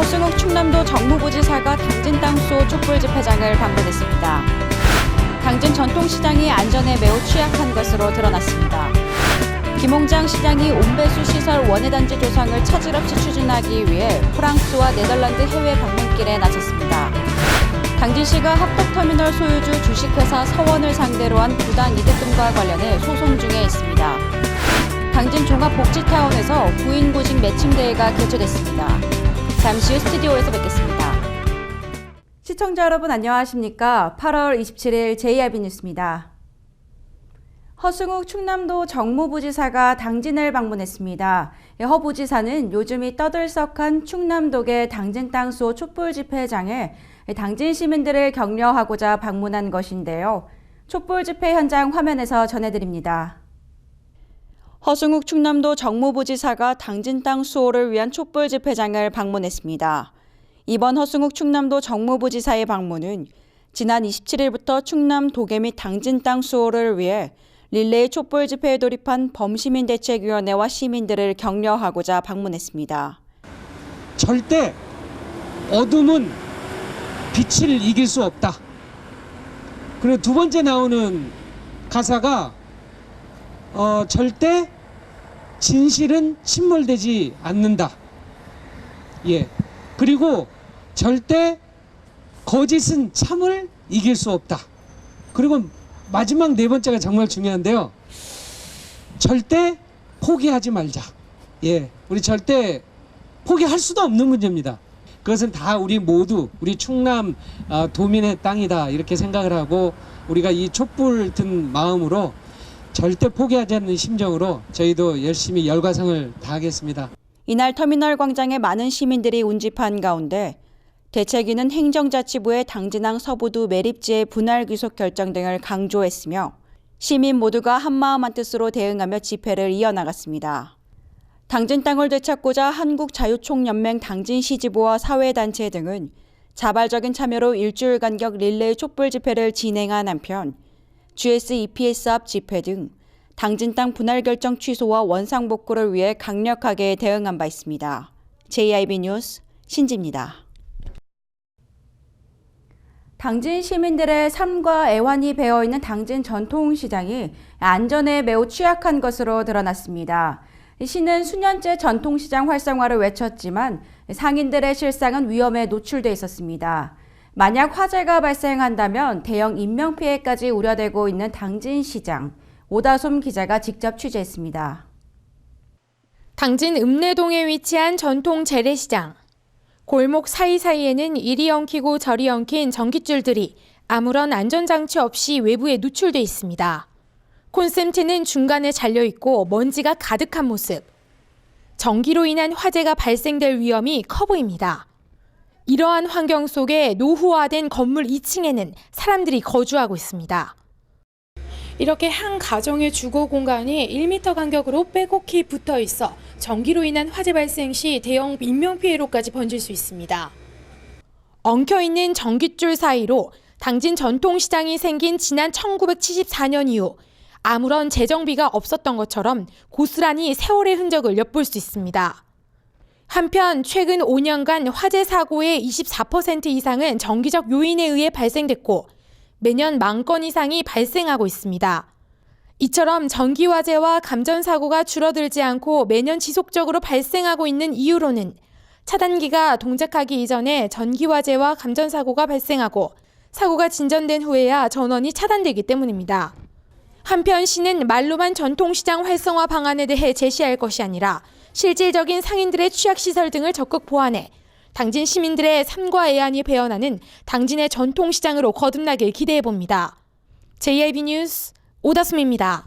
허승욱 충남도 정무부지사가 당진 땅수 촛불 집회장을 방문했습니다. 당진 전통시장이 안전에 매우 취약한 것으로 드러났습니다. 김홍장 시장이 온배수 시설 원예단지 조성을 차질 없이 추진하기 위해 프랑스와 네덜란드 해외 방문길에 나섰습니다. 당진시가 합덕터미널 소유주 주식회사 서원을 상대로 한 부당 이득금과 관련해 소송 중에 있습니다. 당진 종합복지타운에서 구인구직 매칭대회가 개최됐습니다. 잠시 후 스튜디오에서 뵙겠습니다. 시청자 여러분 안녕하십니까? 8월 27일 JRB 뉴스입니다. 허승욱 충남도 정무부지사가 당진을 방문했습니다. 허 부지사는 요즘이 떠들썩한 충남도계 당진 땅수 촛불 집회장에 당진 시민들을 격려하고자 방문한 것인데요. 촛불 집회 현장 화면에서 전해드립니다. 허승욱 충남도 정무부지사가 당진 땅 수호를 위한 촛불 집회장을 방문했습니다. 이번 허승욱 충남도 정무부지사의 방문은 지난 27일부터 충남 도계 및 당진 땅 수호를 위해 릴레이 촛불 집회에 돌입한 범시민대책위원회와 시민들을 격려하고자 방문했습니다. 절대 어둠은 빛을 이길 수 없다. 그리고 두 번째 나오는 가사가 절대 진실은 침몰되지 않는다. 예. 그리고 절대 거짓은 참을 이길 수 없다. 그리고 마지막 네 번째가 정말 중요한데요. 절대 포기하지 말자. 예. 우리 절대 포기할 수도 없는 문제입니다. 그것은 다 우리 모두 우리 충남 도민의 땅이다 이렇게 생각을 하고 우리가 이 촛불 든 마음으로 절대 포기하지 않는 심정으로 저희도 열심히 열과성을 다하겠습니다. 이날 터미널 광장에 많은 시민들이 운집한 가운데 대책위는 행정자치부의 당진항 서부두 매립지의 분할 귀속 결정 등을 강조했으며 시민 모두가 한마음 한뜻으로 대응하며 집회를 이어나갔습니다. 당진 땅을 되찾고자 한국자유총연맹 당진시지부와 사회단체 등은 자발적인 참여로 일주일 간격 릴레이 촛불 집회를 진행한 한편 GS EPS 앞 집회 등 당진 땅 분할 결정 취소와 원상복구를 위해 강력하게 대응한 바 있습니다. JIB 뉴스 신지입니다. 당진 시민들의 삶과 애환이 배어있는 당진 전통시장이 안전에 매우 취약한 것으로 드러났습니다. 시는 수년째 전통시장 활성화를 외쳤지만 상인들의 실상은 위험에 노출돼 있었습니다. 만약 화재가 발생한다면 대형 인명피해까지 우려되고 있는 당진시장, 오다솜 기자가 직접 취재했습니다. 당진 읍내동에 위치한 전통 재래시장. 골목 사이사이에는 이리 엉키고 저리 엉킨 전깃줄들이 아무런 안전장치 없이 외부에 노출돼 있습니다. 콘센트는 중간에 잘려있고 먼지가 가득한 모습. 전기로 인한 화재가 발생될 위험이 커 보입니다. 이러한 환경 속에 노후화된 건물 2층에는 사람들이 거주하고 있습니다. 이렇게 한 가정의 주거 공간이 1m 간격으로 빼곡히 붙어 있어 전기로 인한 화재 발생 시 대형 인명피해로까지 번질 수 있습니다. 엉켜있는 전깃줄 사이로 당진 전통시장이 생긴 지난 1974년 이후 아무런 재정비가 없었던 것처럼 고스란히 세월의 흔적을 엿볼 수 있습니다. 한편 최근 5년간 화재 사고의 24% 이상은 정기적 요인에 의해 발생됐고 매년 10,000건 이상이 발생하고 있습니다. 이처럼 전기화재와 감전사고가 줄어들지 않고 매년 지속적으로 발생하고 있는 이유로는 차단기가 동작하기 이전에 전기화재와 감전사고가 발생하고 사고가 진전된 후에야 전원이 차단되기 때문입니다. 한편 시는 말로만 전통시장 활성화 방안에 대해 제시할 것이 아니라 실질적인 상인들의 취약시설 등을 적극 보완해 당진 시민들의 삶과 애환이 배어나는 당진의 전통시장으로 거듭나길 기대해봅니다. JIB 뉴스 오다솜입니다.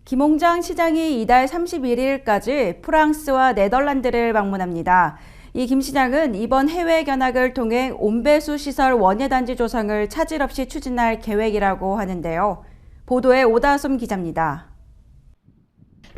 김홍장 시장이 이달 31일까지 프랑스와 네덜란드를 방문합니다. 이 김 시장은 이번 해외 견학을 통해 온배수 시설 원예단지 조성을 차질 없이 추진할 계획이라고 하는데요. 보도에 오다솜 기자입니다.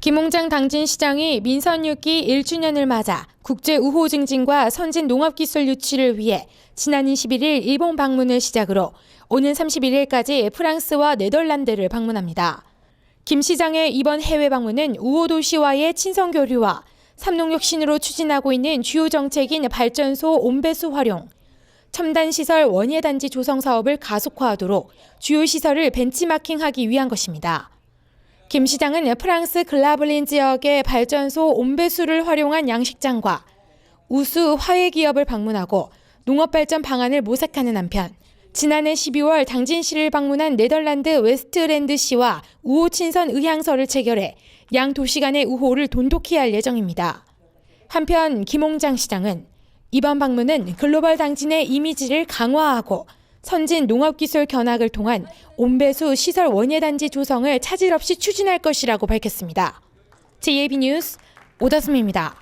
김홍장 당진시장이 민선 6기 1주년을 맞아 국제 우호 증진과 선진 농업기술 유치를 위해 지난 21일 일본 방문을 시작으로 오는 31일까지 프랑스와 네덜란드를 방문합니다. 김 시장의 이번 해외 방문은 우호 도시와의 친선 교류와 삼농혁신으로 추진하고 있는 주요 정책인 발전소 온배수 활용, 첨단시설 원예단지 조성 사업을 가속화하도록 주요 시설을 벤치마킹하기 위한 것입니다. 김 시장은 프랑스 글라블린 지역의 발전소 온배수를 활용한 양식장과 우수 화훼기업을 방문하고 농업발전 방안을 모색하는 한편 지난해 12월 당진시를 방문한 네덜란드 웨스트랜드시와 우호 친선 의향서를 체결해 양 도시 간의 우호를 돈독히 할 예정입니다. 한편 김홍장 시장은 이번 방문은 글로벌 당진의 이미지를 강화하고 선진 농업기술 견학을 통한 온배수 시설 원예단지 조성을 차질 없이 추진할 것이라고 밝혔습니다. JAB 뉴스 오다솜입니다.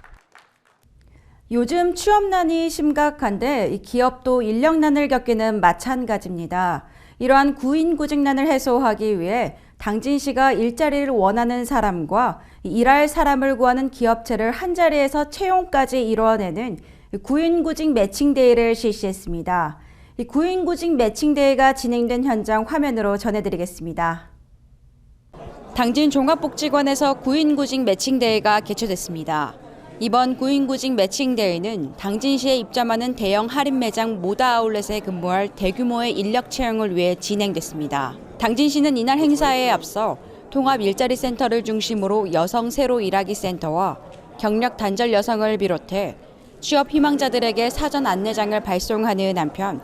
요즘 취업난이 심각한데 이 기업도 인력난을 겪기는 마찬가지입니다. 이러한 구인구직난을 해소하기 위해 당진시가 일자리를 원하는 사람과 일할 사람을 구하는 기업체를 한자리에서 채용까지 이루어내는 구인구직 매칭대회를 실시했습니다. 이 구인구직 매칭대회가 진행된 현장 화면으로 전해드리겠습니다. 당진 종합복지관에서 구인구직 매칭대회가 개최됐습니다. 이번 구인구직 매칭대회는 당진시에 입점하는 대형 할인 매장 모다 아울렛에 근무할 대규모의 인력 채용을 위해 진행됐습니다. 당진시는 이날 행사에 앞서 통합 일자리 센터를 중심으로 여성 새로 일하기 센터와 경력 단절 여성을 비롯해 취업 희망자들에게 사전 안내장을 발송하는 한편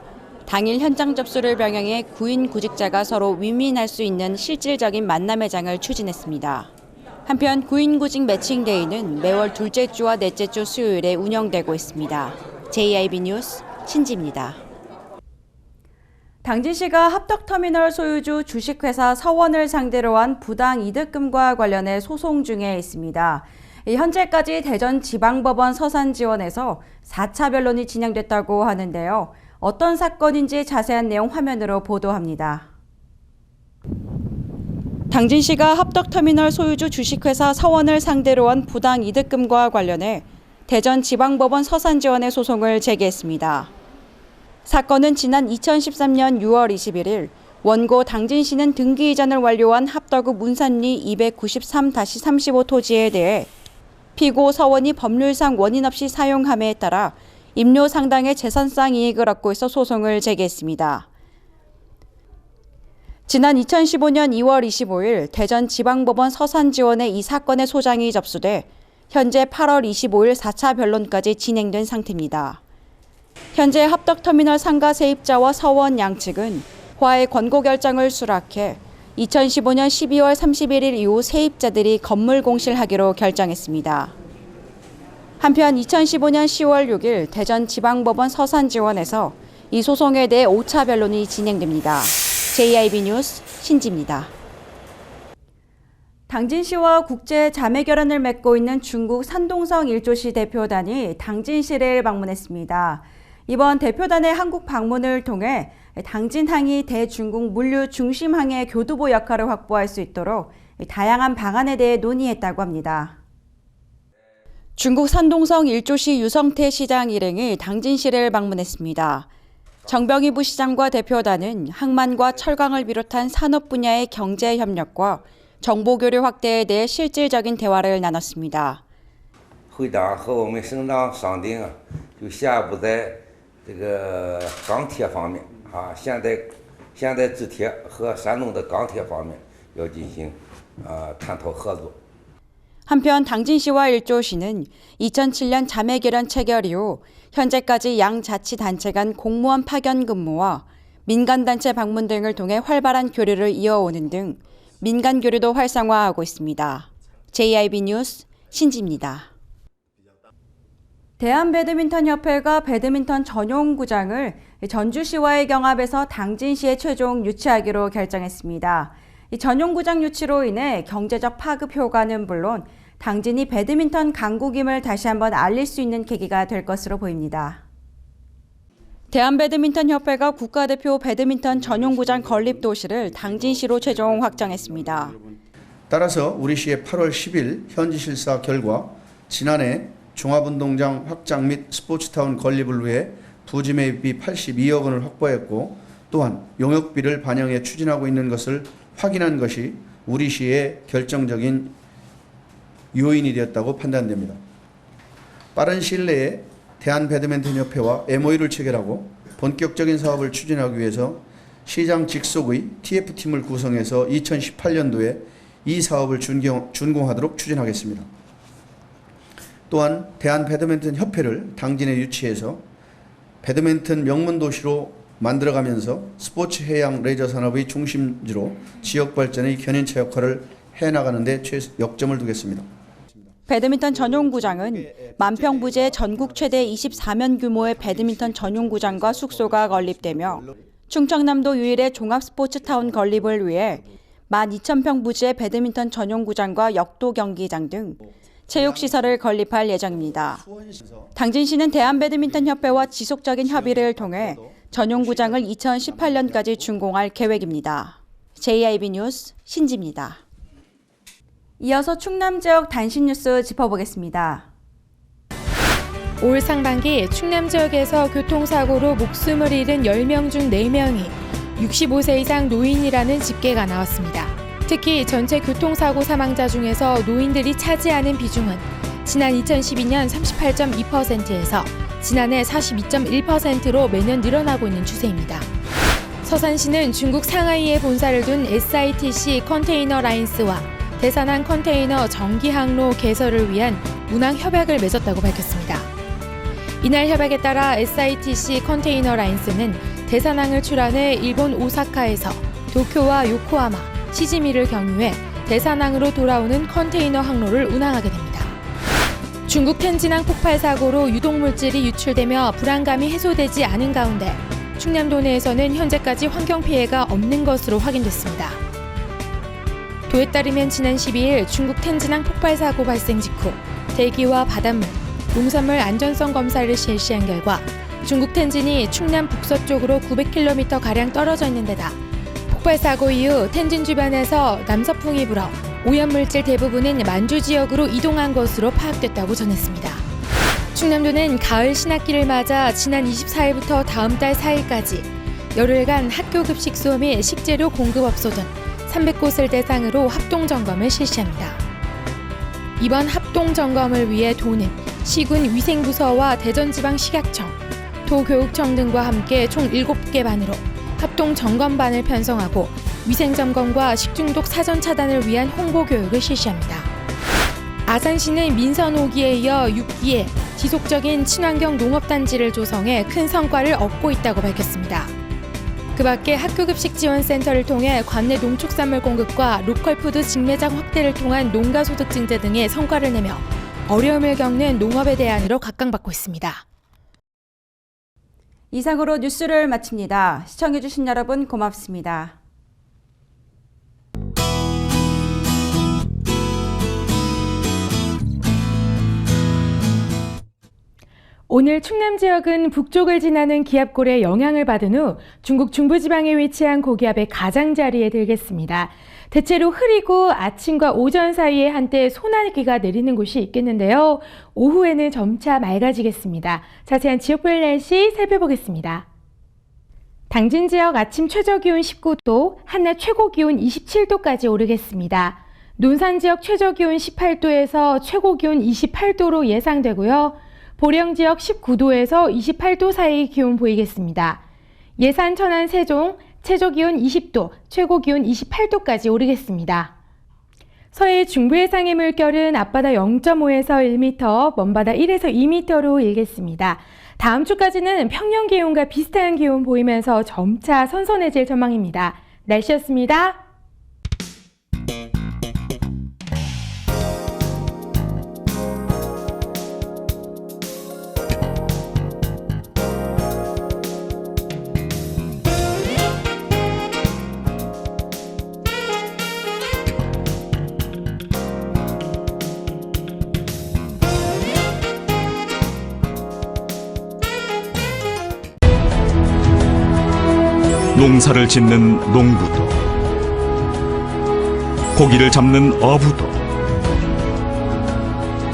당일 현장 접수를 병행해 구인 구직자가 서로 윈윈할 수 있는 실질적인 만남의 장을 추진했습니다. 한편 구인구직 매칭데이는 매월 둘째 주와 넷째 주 수요일에 운영되고 있습니다. JIB 뉴스 신지입니다. 당진시가 합덕터미널 소유주 주식회사 서원을 상대로 한 부당 이득금과 관련해 소송 중에 있습니다. 현재까지 대전지방법원 서산지원에서 4차 변론이 진행됐다고 하는데요. 어떤 사건인지 자세한 내용 화면으로 보도합니다. 당진시가 합덕터미널 소유주 주식회사 서원을 상대로 한 부당 이득금과 관련해 대전지방법원 서산지원에 소송을 제기했습니다. 사건은 지난 2013년 6월 21일 원고 당진시는 등기 이전을 완료한 합덕읍 문산리 293-35 토지에 대해 피고 서원이 법률상 원인 없이 사용함에 따라 임료 상당의 재산상 이익을 얻고 있어 소송을 제기했습니다. 지난 2015년 2월 25일 대전지방법원 서산지원에 이 사건의 소장이 접수돼 현재 8월 25일 4차 변론까지 진행된 상태입니다. 현재 합덕터미널 상가 세입자와 서원 양측은 화해 권고 결정을 수락해 2015년 12월 31일 이후 세입자들이 건물 공실하기로 결정했습니다. 한편 2015년 10월 6일 대전지방법원 서산지원에서 이 소송에 대해 5차 변론이 진행됩니다. JIB 뉴스 신지입니다. 당진시와 국제 자매 결연을 맺고 있는 중국 산동성 일조시 대표단이 당진시를 방문했습니다. 이번 대표단의 한국 방문을 통해 당진항이 대중국 물류 중심항의 교두보 역할을 확보할 수 있도록 다양한 방안에 대해 논의했다고 합니다. 중국 산동성 일조시 유성태 시장 일행이 당진시를 방문했습니다. 정병희 부시장과 대표단은 항만과 철강을 비롯한 산업 분야의 경제 협력과 정보 교류 확대에 대해 실질적인 대화를 나눴습니다. 会长和我们省长商定啊，就下一步在这个钢铁方面啊，现代制铁和山东的钢铁方面要进行探讨合作。 한편 당진시와 일조시는 2007년 자매 결연 체결 이후 현재까지 양 자치단체 간 공무원 파견 근무와 민간단체 방문 등을 통해 활발한 교류를 이어오는 등 민간 교류도 활성화하고 있습니다. JIB 뉴스 신지입니다. 대한배드민턴협회가 배드민턴 전용구장을 전주시와의 경합에서 당진시에 최종 유치하기로 결정했습니다. 이 전용구장 유치로 인해 경제적 파급 효과는 물론 당진이 배드민턴 강국임을 다시 한번 알릴 수 있는 계기가 될 것으로 보입니다. 대한배드민턴협회가 국가대표 배드민턴 전용구장 건립 도시를 당진시로 최종 확정했습니다. 따라서 우리 시의 8월 10일 현지 실사 결과 지난해 종합운동장 확장 및 스포츠타운 건립을 위해 부지 매입비 82억 원을 확보했고 또한 용역비를 반영해 추진하고 있는 것을 확인한 것이 우리 시의 결정적인 요인이 되었다고 판단됩니다. 빠른 시일 내에 대한배드민턴협회와 MOU를 체결하고 본격적인 사업을 추진하기 위해서 시장 직속의 TF팀을 구성해서 2018년도에 이 사업을 준공하도록 추진하겠습니다. 또한 대한배드민턴협회를 당진에 유치해서 배드민턴 명문 도시로 만들어가면서 스포츠 해양 레저 산업의 중심지로 지역 발전의 견인차 역할을 해나가는 데 역점을 두겠습니다. 배드민턴 전용구장은 만평부지에 전국 최대 24면 규모의 배드민턴 전용구장과 숙소가 건립되며 충청남도 유일의 종합스포츠타운 건립을 위해 12,000평 부지의 배드민턴 전용구장과 역도 경기장 등 체육시설을 건립할 예정입니다. 당진시는 대한배드민턴협회와 지속적인 협의를 통해 전용구장을 2018년까지 준공할 계획입니다. JIB 뉴스 신지입니다. 이어서 충남 지역 단신 뉴스 짚어보겠습니다. 올 상반기 충남 지역에서 교통사고로 목숨을 잃은 10명 중 4명이 65세 이상 노인이라는 집계가 나왔습니다. 특히 전체 교통사고 사망자 중에서 노인들이 차지하는 비중은 지난 2012년 38.2%에서 지난해 42.1%로 매년 늘어나고 있는 추세입니다. 서산시는 중국 상하이에 본사를 둔 SITC 컨테이너 라인스와 대산항 컨테이너 정기항로 개설을 위한 문항 협약을 맺었다고 밝혔습니다. 이날 협약에 따라 SITC 컨테이너 라인스는 대산항을 출항해 일본 오사카에서 도쿄와 요코하마, 시즈미를 경유해 대산항으로 돌아오는 컨테이너 항로를 운항하게 됩니다. 중국 텐진항 폭발 사고로 유독물질이 유출되며 불안감이 해소되지 않은 가운데 충남도 내에서는 현재까지 환경 피해가 없는 것으로 확인됐습니다. 도에 따르면 지난 12일 중국 텐진항 폭발 사고 발생 직후 대기와 바닷물, 농산물 안전성 검사를 실시한 결과 중국 텐진이 충남 북서쪽으로 900km가량 떨어져 있는 데다 폭발 사고 이후 텐진 주변에서 남서풍이 불어 오염물질 대부분은 만주 지역으로 이동한 것으로 파악됐다고 전했습니다. 충남도는 가을 신학기를 맞아 지난 24일부터 다음 달 4일까지 열흘간 학교 급식소 및 식재료 공급업소 등 300곳을 대상으로 합동점검을 실시합니다. 이번 합동점검을 위해 도는 시군 위생부서와 대전지방식약청, 도교육청 등과 함께 총 7개 반으로 합동점검반을 편성하고 위생점검과 식중독 사전 차단을 위한 홍보교육을 실시합니다. 아산시는 민선 5기에 이어 6기에 지속적인 친환경 농업단지를 조성해 큰 성과를 얻고 있다고 밝혔습니다. 그 밖에 학교급식지원센터를 통해 관내 농축산물 공급과 로컬푸드 직매장 확대를 통한 농가소득 증대 등의 성과를 내며 어려움을 겪는 농업에 대안으로 각광받고 있습니다. 이상으로 뉴스를 마칩니다. 시청해주신 여러분 고맙습니다. 오늘 충남 지역은 북쪽을 지나는 기압골의 영향을 받은 후 중국 중부지방에 위치한 고기압의 가장자리에 들겠습니다. 대체로 흐리고 아침과 오전 사이에 한때 소나기가 내리는 곳이 있겠는데요. 오후에는 점차 맑아지겠습니다. 자세한 지역별 날씨 살펴보겠습니다. 당진 지역 아침 최저기온 19도, 한낮 최고기온 27도까지 오르겠습니다. 논산 지역 최저기온 18도에서 최고기온 28도로 예상되고요. 보령 지역 19도에서 28도 사이 기온 보이겠습니다. 예산, 천안, 세종 최저기온 20도, 최고기온 28도까지 오르겠습니다. 서해 중부 해상의 물결은 앞바다 0.5에서 1m, 먼바다 1에서 2m로 일겠습니다. 다음 주까지는 평년 기온과 비슷한 기온 보이면서 점차 선선해질 전망입니다. 날씨였습니다. 농사를 짓는 농부도, 고기를 잡는 어부도,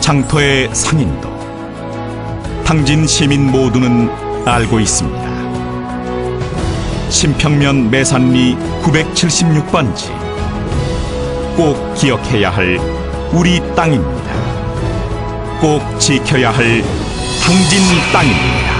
장터의 상인도, 당진 시민 모두는 알고 있습니다. 신평면 매산리 976번지, 꼭 기억해야 할 우리 땅입니다. 꼭 지켜야 할 당진 땅입니다.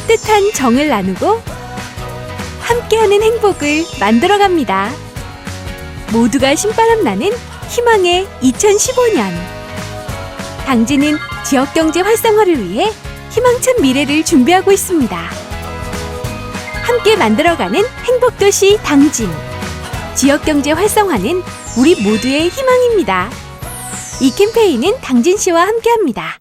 따뜻한 정을 나누고 함께하는 행복을 만들어갑니다. 모두가 신바람 나는 희망의 2015년. 당진은 지역경제 활성화를 위해 희망찬 미래를 준비하고 있습니다. 함께 만들어가는 행복도시 당진. 지역경제 활성화는 우리 모두의 희망입니다. 이 캠페인은 당진시와 함께합니다.